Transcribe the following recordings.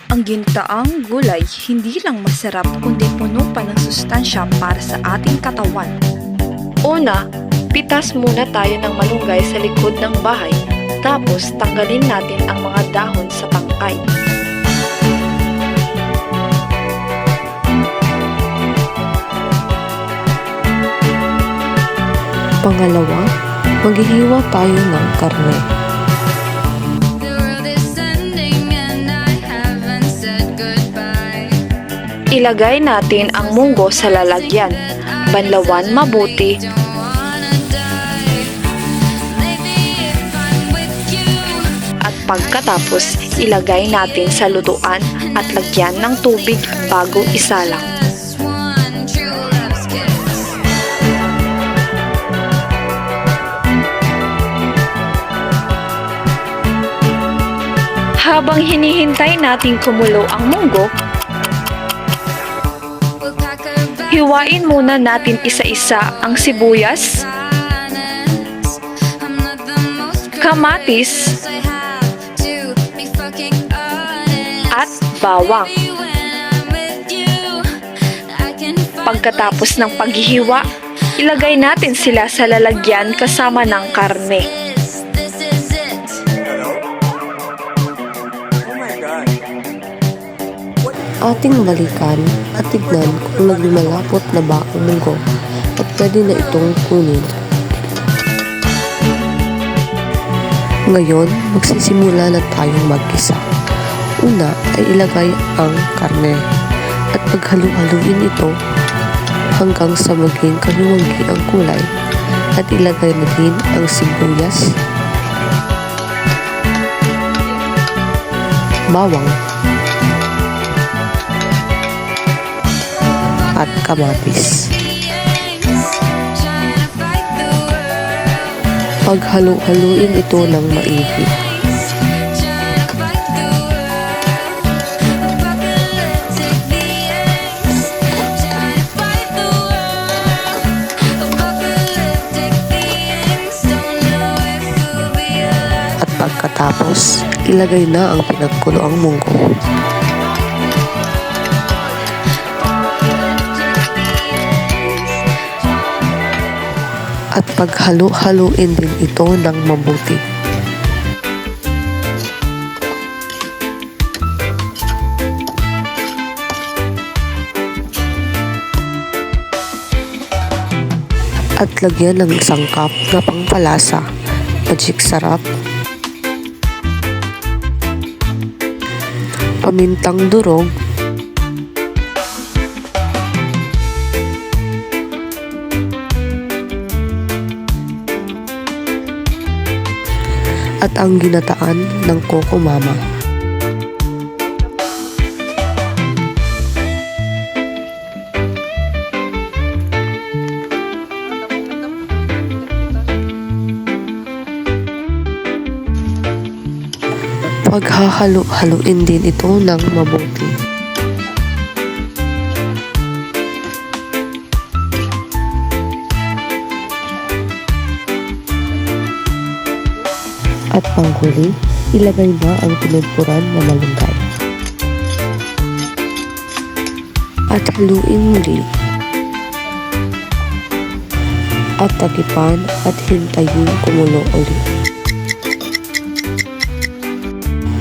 Ang gintaang gulay hindi lang masarap kundi puno pa ng sustansya para sa ating katawan. Una, pitas muna tayo ng malunggay sa likod ng bahay, tapos tanggalin natin ang mga dahon sa tangkay. Pangalawa, maghihiwa tayo ng karne. Ilagay natin ang munggo sa lalagyan. Banlawan mabuti. At pagkatapos, ilagay natin sa lutuan at lagyan ng tubig bago isalang. Habang hinihintay nating kumulo ang munggo, hiwain muna natin isa-isa ang sibuyas, kamatis, at bawang. Pagkatapos ng paghihiwa, ilagay natin sila sa lalagyan kasama ng karne. Ating balikan at tignan kung naglumalapot na ba ang munggo at pwede na itong kunin. Ngayon, magsisimula na tayong mag-isa. Una ay ilagay ang karne at paghalu-haluin ito hanggang sa maging kaliwanggi ang kulay at ilagay na din ang sibuyas, bawang, at kamatis. Paghalu-haluin ito ng maigi. At pagkatapos, ilagay na ang pinagkuloang munggo. At paghalu-haluin din ito ng mabuti. At lagyan ng isang cup na pangpalasa, magic sarap, pamintang durog, at ang ginataan ng Coco Mama. Paghahalu-haluin din ito ng mabuti. At panghuli, ilagay na ang tinudpuran na malunggay. At haluin muli. At tagipan at hintayin kumulo ulit.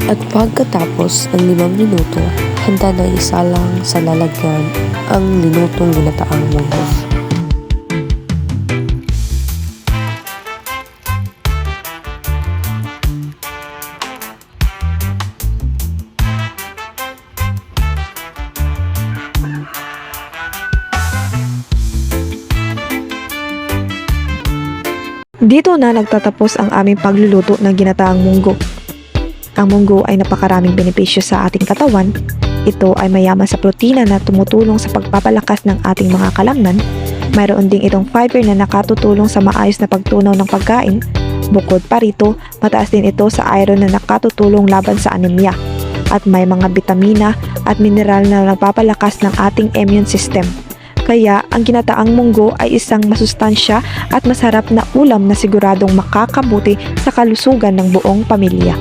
At pagkatapos ng 5 minuto, handa na isalang sa lalagyan ang linutong ginataang munggo. Dito na nagtatapos ang aming pagluluto ng ginataang munggo. Ang munggo ay napakaraming benepisyo sa ating katawan. Ito ay mayaman sa protina na tumutulong sa pagpapalakas ng ating mga kalamnan. Mayroon ding itong fiber na nakatutulong sa maayos na pagtunaw ng pagkain. Bukod pa rito, mataas din ito sa iron na nakatutulong laban sa anemia. At may mga bitamina at mineral na nagpapalakas ng ating immune system. Kaya ang ginataang munggo ay isang masustansya at masarap na ulam na siguradong makakabuti sa kalusugan ng buong pamilya.